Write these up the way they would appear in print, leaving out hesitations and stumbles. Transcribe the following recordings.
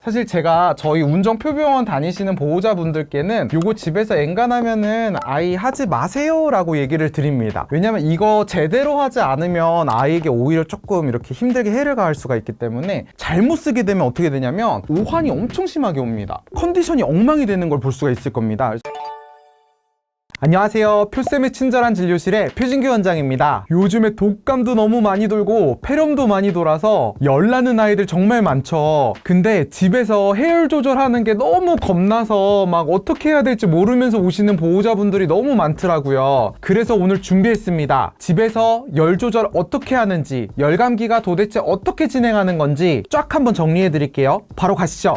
사실 제가 저희 운정표병원 다니시는 보호자분들께는 요거 집에서 엔간하면은 아이 하지 마세요 라고 얘기를 드립니다. 왜냐면 이거 제대로 하지 않으면 아이에게 오히려 조금 이렇게 힘들게 해를 가할 수가 있기 때문에 잘못 쓰게 되면 어떻게 되냐면 오한이 엄청 심하게 옵니다. 컨디션이 엉망이 되는 걸 볼 수가 있을 겁니다. 안녕하세요. 표쌤의 친절한 진료실의 표진규 원장입니다. 요즘에 독감도 너무 많이 돌고 폐렴도 많이 돌아서 열나는 아이들 정말 많죠. 근데 집에서 해열 조절하는 게 너무 겁나서 막 어떻게 해야 될지 모르면서 오시는 보호자분들이 너무 많더라고요. 그래서 오늘 준비했습니다. 집에서 열 조절 어떻게 하는지, 열감기가 도대체 어떻게 진행하는 건지 쫙 한번 정리해 드릴게요. 바로 가시죠.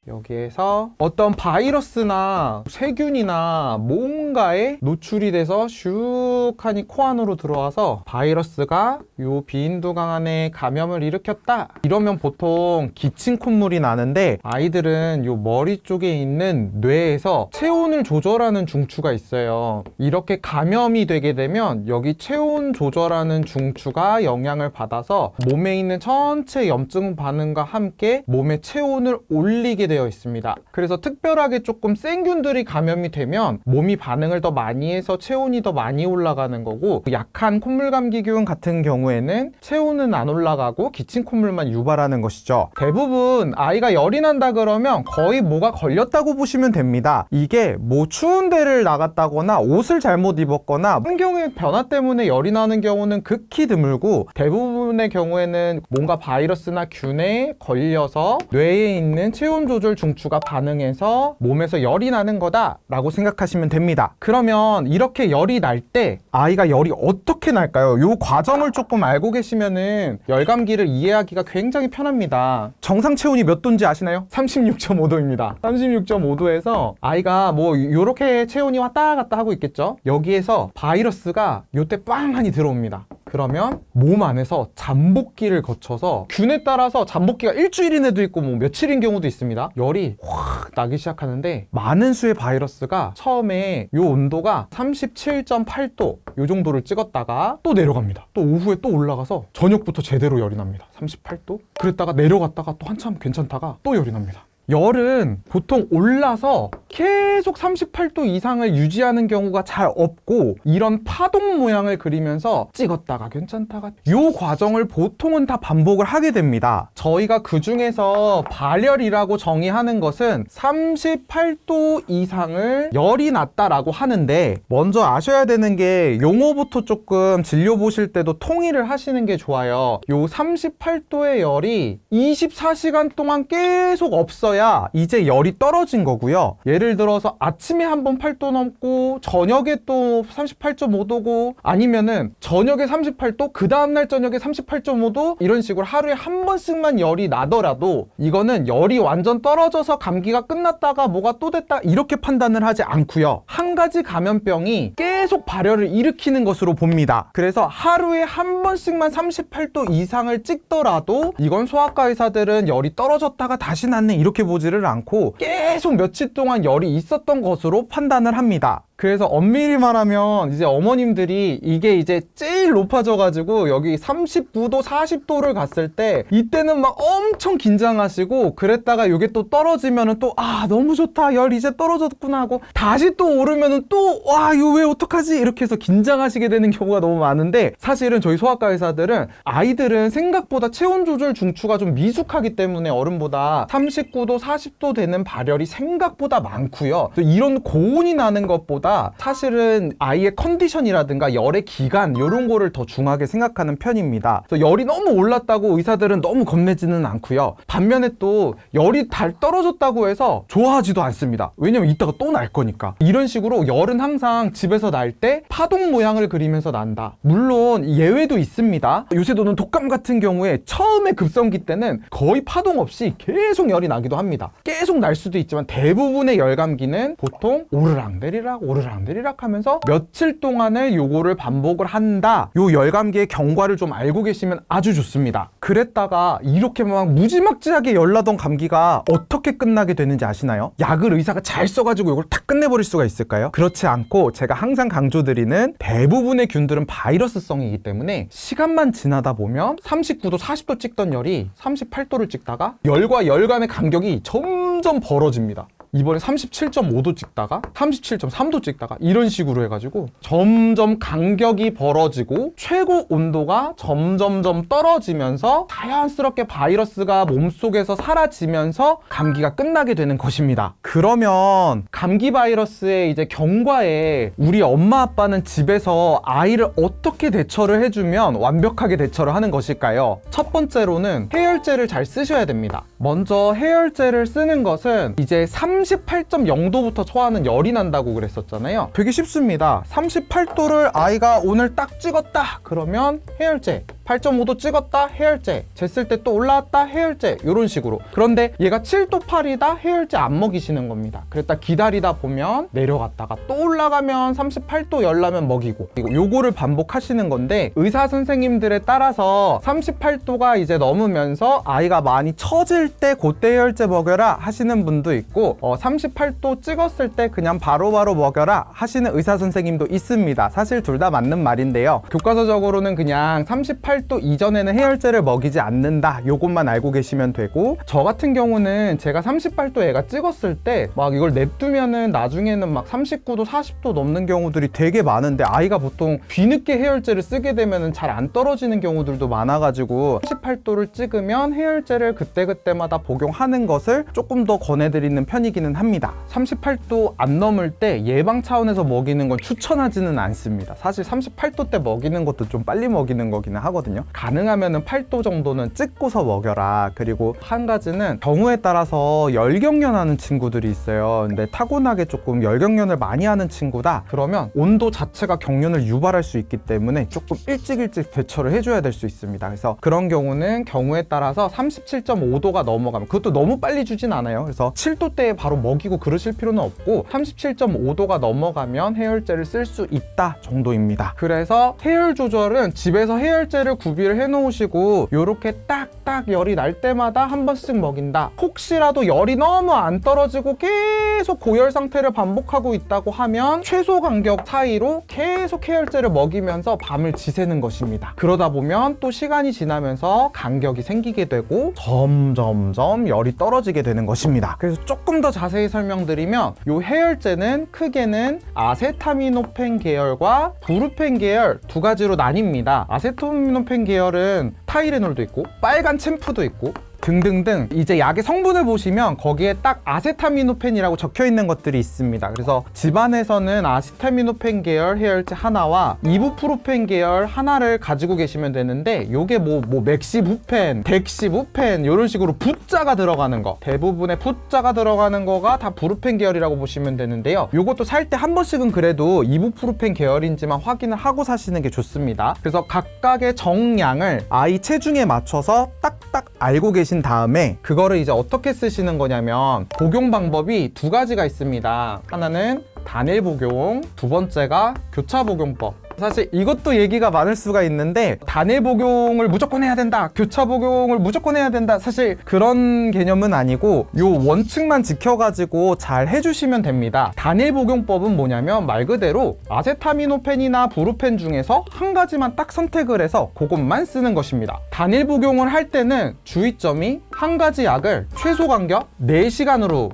여기에서 어떤 바이러스나 세균이나 뭔가에 노출이 돼서 슉 하니 코 안으로 들어와서 바이러스가 요 비인두강 안에 감염을 일으켰다 이러면 보통 기침 콧물이 나는데 아이들은 요 머리 쪽에 있는 뇌에서 체온을 조절하는 중추가 있어요. 이렇게 감염이 되게 되면 여기 체온 조절하는 중추가 영향을 받아서 몸에 있는 전체 염증 반응과 함께 몸의 체온을 올리게 되어 있습니다. 그래서 특별하게 조금 센 균들이 감염이 되면 몸이 반응을 더 많이 해서 체온이 더 많이 올라가는 거고, 약한 콧물 감기균 같은 경우에는 체온은 안 올라가고 기침 콧물만 유발하는 것이죠. 대부분 아이가 열이 난다 그러면 거의 뭐가 걸렸다고 보시면 됩니다. 이게 뭐 추운 데를 나갔다거나 옷을 잘못 입었거나 환경의 변화 때문에 열이 나는 경우는 극히 드물고, 대부분의 경우에는 뭔가 바이러스나 균에 걸려서 뇌에 있는 체온 조절 중추가 반응해서 몸에서 열이 나는 거다 라고 생각하시면 됩니다. 그러면 이렇게 열이 날 때 아이가 열이 어떻게 날까요? 이 과정을 조금 알고 계시면은 열감기를 이해하기가 굉장히 편합니다. 정상 체온이 몇 도인지 아시나요? 36.5도입니다 36.5도에서 아이가 뭐 요렇게 체온이 왔다 갔다 하고 있겠죠. 여기에서 바이러스가 요때 빵 하니 들어옵니다. 그러면 몸 안에서 잠복기를 거쳐서 균에 따라서 잠복기가 일주일인 애도 있고 뭐 며칠인 경우도 있습니다. 열이 확 나기 시작하는데, 많은 수의 바이러스가 처음에 요 온도가 37.8도 요 정도를 찍었다가 또 내려갑니다. 또 오후에 또 올라가서 저녁부터 제대로 열이 납니다. 38도? 그랬다가 내려갔다가 또 한참 괜찮다가 또 열이 납니다. 열은 보통 올라서 계속 38도 이상을 유지하는 경우가 잘 없고, 이런 파동 모양을 그리면서 찍었다가 괜찮다가 이 과정을 보통은 다 반복을 하게 됩니다. 저희가 그 중에서 발열이라고 정의하는 것은 38도 이상을 열이 났다라고 하는데, 먼저 아셔야 되는 게 용어부터 조금 진료 보실 때도 통일을 하시는 게 좋아요. 요 38도의 열이 24시간 동안 계속 없어요. 이제 열이 떨어진 거고요. 예를 들어서 아침에 한번 8도 넘고 저녁에 또 38.5도고, 아니면은 저녁에 38도 그 다음날 저녁에 38.5도 이런 식으로 하루에 한 번씩만 열이 나더라도 이거는 열이 완전 떨어져서 감기가 끝났다가 뭐가 또 됐다 이렇게 판단을 하지 않고요. 한 가지 감염병이 계속 발열을 일으키는 것으로 봅니다. 그래서 하루에 한 번씩만 38도 이상을 찍더라도 이건 소아과 의사들은 열이 떨어졌다가 다시 났네 이렇게 보지를 않고 계속 며칠 동안 열이 있었던 것으로 판단을 합니다. 그래서 엄밀히 말하면 이제 어머님들이 이게 이제 제일 높아져가지고 여기 39도, 40도를 갔을 때 이때는 막 엄청 긴장하시고, 그랬다가 이게 또 떨어지면은 또 너무 좋다, 열 이제 떨어졌구나 하고 다시 또 오르면은 또 이거 왜 어떡하지 이렇게 해서 긴장하시게 되는 경우가 너무 많은데, 사실은 저희 소아과 의사들은 아이들은 생각보다 체온 조절 중추가 좀 미숙하기 때문에 어른보다 39도, 40도 되는 발열이 생각보다 많고요. 이런 고온이 나는 것보다 사실은 아이의 컨디션이라든가 열의 기간 이런 거를 더 중하게 생각하는 편입니다. 그래서 열이 너무 올랐다고 의사들은 너무 겁내지는 않고요. 반면에 또 열이 달 떨어졌다고 해서 좋아하지도 않습니다. 왜냐면 이따가 또 날 거니까. 이런 식으로 열은 항상 집에서 날 때 파동 모양을 그리면서 난다. 물론 예외도 있습니다. 요새도는 독감 같은 경우에 처음에 급성기 때는 거의 파동 없이 계속 열이 나기도 합니다. 계속 날 수도 있지만 대부분의 열감기는 보통 오르락내리락 오르락내리락 하면서 며칠 동안을 요거를 반복을 한다. 요 열감기의 경과를 좀 알고 계시면 아주 좋습니다. 그랬다가 이렇게 막 무지막지하게 열나던 감기가 어떻게 끝나게 되는지 아시나요? 약을 의사가 잘 써가지고 이걸 탁 끝내버릴 수가 있을까요? 그렇지 않고 제가 항상 강조드리는 대부분의 균들은 바이러스성이기 때문에 시간만 지나다 보면 39도, 40도 찍던 열이 38도를 찍다가 열과 열 간의 간격이 점점 벌어집니다. 이번에 37.5도 찍다가 37.3도 찍다가 이런 식으로 해가지고 점점 간격이 벌어지고 최고 온도가 점점점 떨어지면서 자연스럽게 바이러스가 몸속에서 사라지면서 감기가 끝나게 되는 것입니다. 그러면 감기 바이러스의 이제 경과에 우리 엄마 아빠는 집에서 아이를 어떻게 대처를 해주면 완벽하게 대처를 하는 것일까요? 첫 번째로는 해열제를 잘 쓰셔야 됩니다. 먼저 해열제를 쓰는 것은 이제 38.0도부터 초하는 열이 난다고 그랬었잖아요. 되게 쉽습니다. 38도를 아이가 오늘 딱 찍었다 그러면 해열제, 8.5도 찍었다 해열제, 쟀을 때 또 올라왔다 해열제, 이런 식으로. 그런데 얘가 7도 8이다 해열제 안 먹이시는 겁니다. 그랬다 기다리다 보면 내려갔다가 또 올라가면 38도 열 나면 먹이고, 요거를 반복하시는 건데 의사 선생님들에 따라서 38도가 이제 넘으면서 아이가 많이 처질 때 그때 해열제 먹여라 하시는 분도 있고 38도 찍었을 때 그냥 바로바로 먹여라 하시는 의사 선생님도 있습니다. 사실 둘 다 맞는 말인데요. 교과서적으로는 그냥 38도 이전에는 해열제를 먹이지 않는다, 요것만 알고 계시면 되고, 저 같은 경우는 제가 38도 애가 찍었을 때 막 이걸 냅두면은 나중에는 막 39도 40도 넘는 경우들이 되게 많은데 아이가 보통 뒤늦게 해열제를 쓰게 되면은 잘 안 떨어지는 경우들도 많아가지고 38도를 찍으면 해열제를 그때그때마다 복용하는 것을 조금 더 권해드리는 편이기는 합니다. 38도 안 넘을 때 예방 차원에서 먹이는 건 추천하지는 않습니다. 사실 38도 때 먹이는 것도 좀 빨리 먹이는 거기는 하거든요. 가능하면은 8도 정도는 찍고서 먹여라. 그리고 한 가지는 경우에 따라서 열경련하는 친구들이 있어요. 근데 타고나게 조금 열경련을 많이 하는 친구다 그러면 온도 자체가 경련을 유발할 수 있기 때문에 조금 일찍 대처를 해줘야 될 수 있습니다. 그래서 그런 경우는 경우에 따라서 37.5도가 넘어가면, 그것도 너무 빨리 주진 않아요. 그래서 7도 때에 바로 먹이고 그러실 필요는 없고 37.5도가 넘어가면 해열제를 쓸 수 있다 정도입니다. 그래서 해열 조절은 집에서 해열제를 구비를 해 놓으시고 요렇게 딱딱 열이 날 때마다 한 번씩 먹인다. 혹시라도 열이 너무 안 떨어지고 계속 고열 상태를 반복하고 있다고 하면 최소 간격 사이로 계속 해열제를 먹이면서 밤을 지새는 것입니다. 그러다 보면 또 시간이 지나면서 간격이 생기게 되고 점점점 열이 떨어지게 되는 것입니다. 그래서 조금 더 자세히 설명드리면 요 해열제는 크게는 아세타미노펜 계열과 브루펜 계열 두 가지로 나뉩니다. 아세타미노펜 계열은 타이레놀도 있고 빨간 챔프도 있고 등등등, 이제 약의 성분을 보시면 거기에 딱 아세타미노펜이라고 적혀 있는 것들이 있습니다. 그래서 집안에서는 아세타미노펜 계열 해열제 하나와 이부프로펜 계열 하나를 가지고 계시면 되는데, 요게 뭐 맥시부펜, 덱시부펜 이런 식으로 붓자가 들어가는 거, 대부분의 붓자가 들어가는 거가 다 브루펜 계열이라고 보시면 되는데요. 요것도 살 때 한 번씩은 그래도 이부프로펜 계열인지만 확인을 하고 사시는 게 좋습니다. 그래서 각각의 정량을 아이 체중에 맞춰서 딱딱 알고 계신 다음에 그거를 이제 어떻게 쓰시는 거냐면, 복용 방법이 두 가지가 있습니다. 하나는 단일 복용, 두 번째가 교차 복용법. 사실 이것도 얘기가 많을 수가 있는데 단일 복용을 무조건 해야 된다, 교차 복용을 무조건 해야 된다, 사실 그런 개념은 아니고 요 원칙만 지켜가지고 잘 해주시면 됩니다. 단일 복용법은 뭐냐면 말 그대로 아세타미노펜이나 브루펜 중에서 한 가지만 딱 선택을 해서 그것만 쓰는 것입니다. 단일 복용을 할 때는 주의점이 한 가지 약을 최소 간격 4시간으로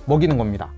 먹이는 겁니다.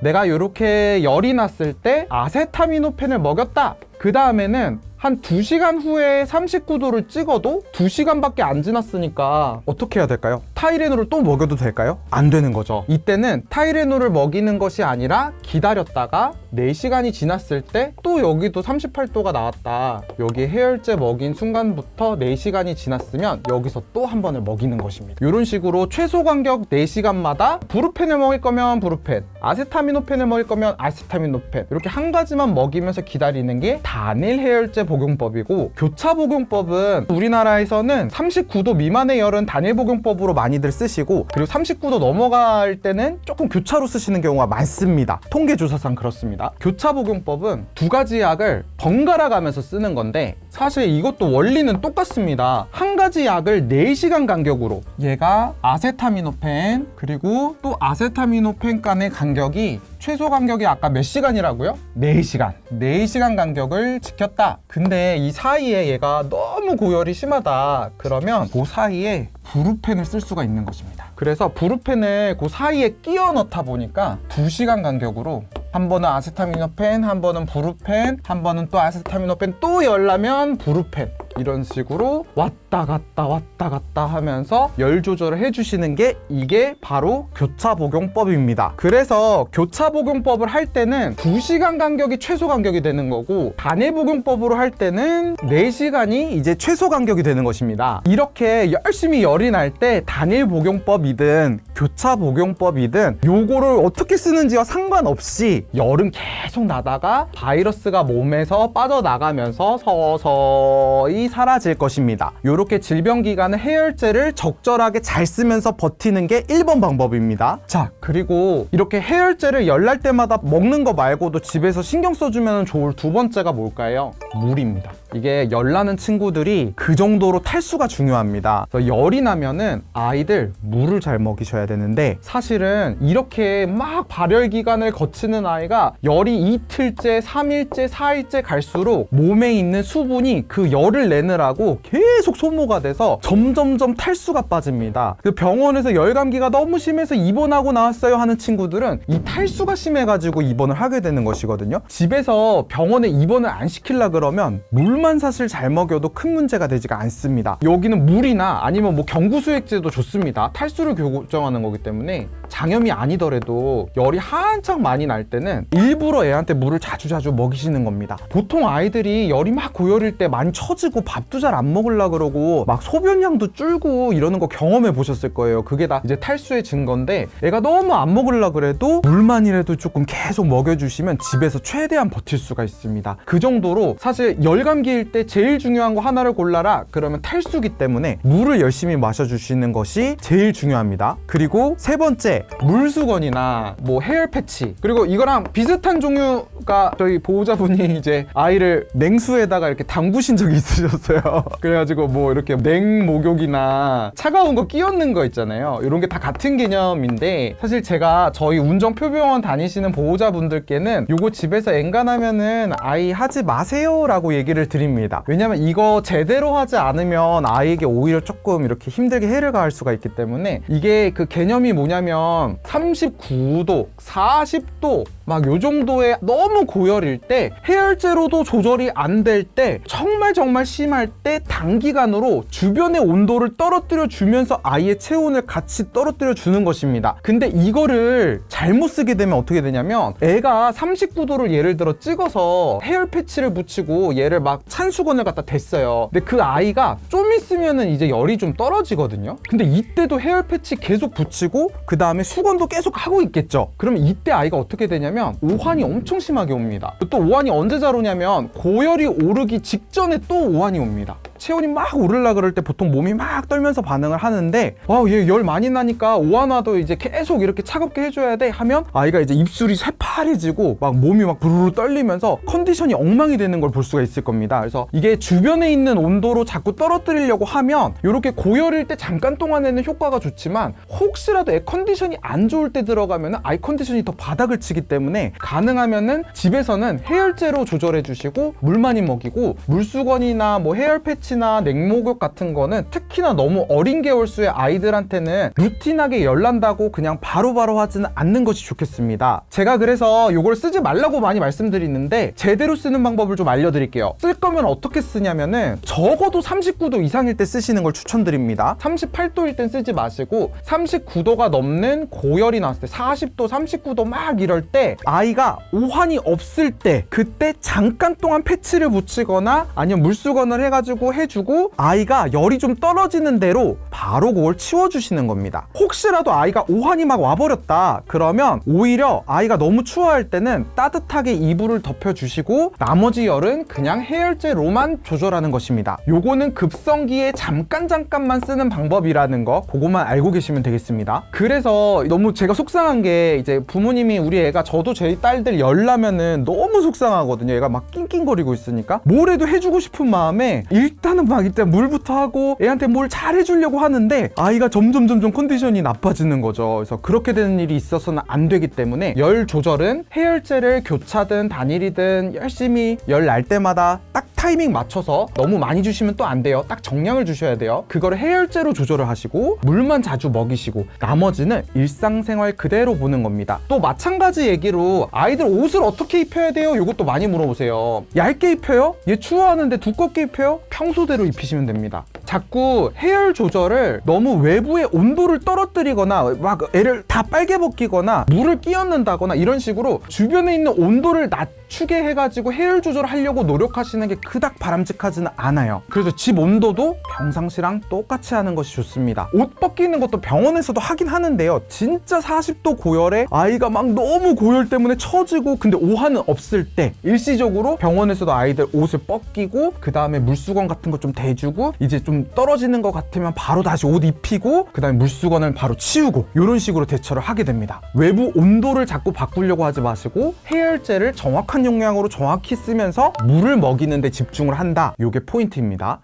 내가 이렇게 열이 났을 때 아세타미노펜을 먹였다. 그 다음에는 한 2시간 후에 39도를 찍어도 2시간밖에 안 지났으니까 어떻게 해야 될까요? 타이레놀을 또 먹여도 될까요? 안 되는 거죠. 이때는 타이레놀을 먹이는 것이 아니라 기다렸다가 4시간이 지났을 때 또 여기도 38도가 나왔다. 여기 해열제 먹인 순간부터 4시간이 지났으면 여기서 또 한 번을 먹이는 것입니다. 이런 식으로 최소 간격 4시간마다 브루펜을 먹일 거면 브루펜, 아세타미노펜을 먹일 거면 아세타미노펜, 이렇게 한 가지만 먹이면서 기다리는 게 단일 해열제 복용법이고, 교차 복용법은 우리나라에서는 39도 미만의 열은 단일 복용법으로 많이들 쓰시고, 그리고 39도 넘어갈 때는 조금 교차로 쓰시는 경우가 많습니다. 통계조사상 그렇습니다. 교차 복용법은 두 가지 약을 번갈아 가면서 쓰는 건데, 사실 이것도 원리는 똑같습니다. 한 가지 약을 4시간 간격으로, 얘가 아세타미노펜 그리고 또 아세타미노펜 간의 간격이 최소 간격이 아까 몇 시간이라고요? 4시간. 4시간 간격을 지켰다. 근데 이 사이에 얘가 너무 고열이 심하다. 그러면 그 사이에 브루펜을 쓸 수가 있는 것입니다. 그래서 브루펜을 그 사이에 끼워 넣다 보니까 2시간 간격으로 한 번은 아세타미노펜, 한 번은 브루펜, 한 번은 또 아세타미노펜, 또 열라면 브루펜, 이런 식으로 왔다 갔다 하면서 열 조절을 해주시는 게 이게 바로 교차 복용법입니다. 그래서 교차 복용법을 할 때는 2시간 간격이 최소 간격이 되는 거고, 단일 복용법으로 할 때는 4시간이 이제 최소 간격이 되는 것입니다. 이렇게 열심히 열이 날 때 단일 복용법이든 교차 복용법이든 요거를 어떻게 쓰는지와 상관없이 열은 계속 나다가 바이러스가 몸에서 빠져나가면서 서서히 사라질 것입니다. 이렇게 질병 기간에 해열제를 적절하게 잘 쓰면서 버티는 게 1번 방법입니다. 자, 그리고 이렇게 해열제를 열날 때마다 먹는 거 말고도 집에서 신경 써주면 좋을 두 번째가 뭘까요? 물입니다. 이게 열나는 친구들이 그 정도로 탈수가 중요합니다. 그래서 열이 나면은 아이들 물을 잘 먹이셔야 되는데, 사실은 이렇게 막 발열 기간을 거치는 아이가 열이 이틀째, 3일째, 4일째 갈수록 몸에 있는 수분이 그 열을 내느라고 계속 소모가 돼서 점점점 탈수가 빠집니다. 그 병원에서 열감기가 너무 심해서 입원하고 나왔어요 하는 친구들은 이 탈수가 심해가지고 입원을 하게 되는 것이거든요. 집에서 병원에 입원을 안 시키려 그러면 물만 사실 잘 먹여도 큰 문제가 되지가 않습니다. 여기는 물이나 아니면 뭐 경구수액제도 좋습니다. 탈수를 교정하는 거기 때문에 장염이 아니더라도 열이 한창 많이 날 때는 일부러 애한테 물을 자주 먹이시는 겁니다. 보통 아이들이 열이 막 고열일 때 많이 처지고 밥도 잘 안 먹으려 그러고 막 소변량도 줄고 이러는 거 경험해 보셨을 거예요. 그게 다 이제 탈수의 증거인데, 애가 너무 안 먹으려 그래도 물만이라도 조금 계속 먹여주시면 집에서 최대한 버틸 수가 있습니다. 그 정도로 사실 열감기일 때 제일 중요한 거 하나를 골라라 그러면 탈수기 때문에 물을 열심히 마셔주시는 것이 제일 중요합니다. 그리고 세 번째, 물수건이나 뭐 헤어 패치, 그리고 이거랑 비슷한 종류가 저희 보호자분이 이제 아이를 냉수에다가 이렇게 담그신 적이 있으셨어요. 그래가지고 뭐 이렇게 냉목욕이나 차가운 거 끼얹는 거 있잖아요. 이런 게 다 같은 개념인데, 사실 제가 저희 운정표병원 다니시는 보호자분들께는 요거 집에서 엔간하면은 아이 하지 마세요 라고 얘기를 드립니다. 왜냐면 이거 제대로 하지 않으면 아이에게 오히려 조금 이렇게 힘들게 해를 가할 수가 있기 때문에, 이게 그 개념이 뭐냐면 39도, 40도 막 요 정도의 너무 고열일 때, 해열제로도 조절이 안 될 때, 정말 심할 때 단기간으로 주변의 온도를 떨어뜨려 주면서 아이의 체온을 같이 떨어뜨려 주는 것입니다. 근데 이거를 잘못 쓰게 되면 어떻게 되냐면, 애가 39도를 예를 들어 찍어서 헤어 패치를 붙이고 얘를 막 찬 수건을 갖다 댔어요. 근데 그 아이가 좀 있으면은 이제 열이 좀 떨어지거든요. 근데 이때도 헤어 패치 계속 붙이고 그 다음에 수건도 계속 하고 있겠죠. 그러면 이때 아이가 어떻게 되냐면 오한이 엄청 심하게 옵니다. 또 오한이 언제 잘 오냐면 고열이 오르기 직전에 또 오한이 옵니다. 체온이 막 오르려 그럴 때 보통 몸이 막 떨면서 반응을 하는데, 얘 열 많이 나니까 오한 와도 이제 계속 이렇게 차갑게 해줘야 돼 하면 아이가 이제 입술이 새파래지고 막 몸이 막 부르르 떨리면서 컨디션이 엉망이 되는 걸 볼 수가 있을 겁니다. 그래서 이게 주변에 있는 온도로 자꾸 떨어뜨리려고 하면 이렇게 고열일 때 잠깐 동안에는 효과가 좋지만, 혹시라도 애 컨디션이 안 좋을 때 들어가면 아이 컨디션이 더 바닥을 치기 때문에 가능하면은 집에서는 해열제로 조절해 주시고 물 많이 먹이고, 물수건이나 뭐 헤어 패치나 냉목욕 같은 거는 특히나 너무 어린 개월수의 아이들한테는 루틴하게 열난다고 그냥 바로바로 하지는 않는 것이 좋겠습니다. 제가 그래서 이걸 쓰지 말라고 많이 말씀드리는데, 제대로 쓰는 방법을 좀 알려드릴게요. 쓸 거면 어떻게 쓰냐면은 적어도 39도 이상일 때 쓰시는 걸 추천드립니다. 38도일 땐 쓰지 마시고 39도가 넘는 고열이 나왔을 때, 40도, 39도 막 이럴 때, 아이가 오한이 없을 때, 그때 잠깐 동안 패치를 붙이거나 아니면 물수건을 해가지고 해주고 아이가 열이 좀 떨어지는 대로 바로 그걸 치워주시는 겁니다. 혹시라도 아이가 오한이 막 와버렸다 그러면 오히려 아이가 너무 추워할 때는 따뜻하게 이불을 덮여주시고 나머지 열은 그냥 해열제로만 조절하는 것입니다. 요거는 급성기에 잠깐만 쓰는 방법이라는 거 그거만 알고 계시면 되겠습니다. 그래서 너무 제가 속상한 게 이제 부모님이 우리 애가 저도 제 딸들 열나면은 너무 속상하거든요. 얘가 막 낑낑거리고 있으니까 뭘 해도 해주고 싶은 마음에 일단은 막 일단 물부터 하고 애한테 뭘 잘 해주려고 하는데 아이가 점점 컨디션이 나빠지는 거죠. 그래서 그렇게 되는 일이 있어서는 안 되기 때문에 열 조절은 해열제를 교차든 단일이든 열심히 열 날 때마다 딱 타이밍 맞춰서 너무 많이 주시면 또 안 돼요. 딱 정량을 주셔야 돼요. 그거를 해열제로 조절을 하시고 물만 자주 먹이시고 나머지는 일상생활 그대로 보는 겁니다. 또 마찬가지 얘기로 아이들 옷을 어떻게 입혀야 돼요? 이것도 많이 물어보세요. 얇게 입혀요? 얘 추워하는데 두껍게 입혀요? 평소대로 입히시면 됩니다. 자꾸 해열 조절을 너무 외부의 온도를 떨어뜨리거나 막 애를 다 빨개 벗기거나 물을 끼얹는다거나 이런 식으로 주변에 있는 온도를 낮추게 해가지고 해열 조절을 하려고 노력하시는 게 그닥 바람직하지는 않아요. 그래서 집 온도도 평상시랑 똑같이 하는 것이 좋습니다. 옷 벗기는 것도 병원에서도 하긴 하는데요. 진짜 40도 고열에 아이가 막 너무 고열 때문에 처지고 근데 오한은 없을 때 일시적으로 병원에서도 아이들 옷을 벗기고 그 다음에 물수건 같은 거 좀 대주고 이제 좀 떨어지는 것 같으면 바로 다시 옷 입히고 그 다음에 물수건을 바로 치우고 이런 식으로 대처를 하게 됩니다. 외부 온도를 자꾸 바꾸려고 하지 마시고 해열제를 정확한 용량으로 정확히 쓰면서 물을 먹이는 데 집중을 한다. 요게 포인트입니다.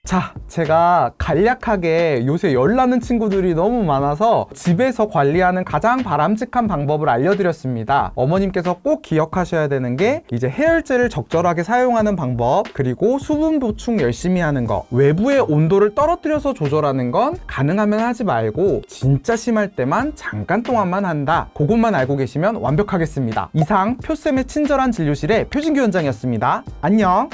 자, 제가 간략하게 요새 열나는 친구들이 너무 많아서 집에서 관리하는 가장 바람직한 방법을 알려드렸습니다. 어머님께서 꼭 기억하셔야 되는 게 이제 해열제를 적절하게 사용하는 방법, 그리고 수분 보충 열심히 하는 거, 외부의 온도를 떨어뜨려서 조절하는 건 가능하면 하지 말고 진짜 심할 때만 잠깐 동안만 한다. 그것만 알고 계시면 완벽하겠습니다. 이상 표쌤의 친절한 진료실의 표진규 원장이었습니다. 안녕.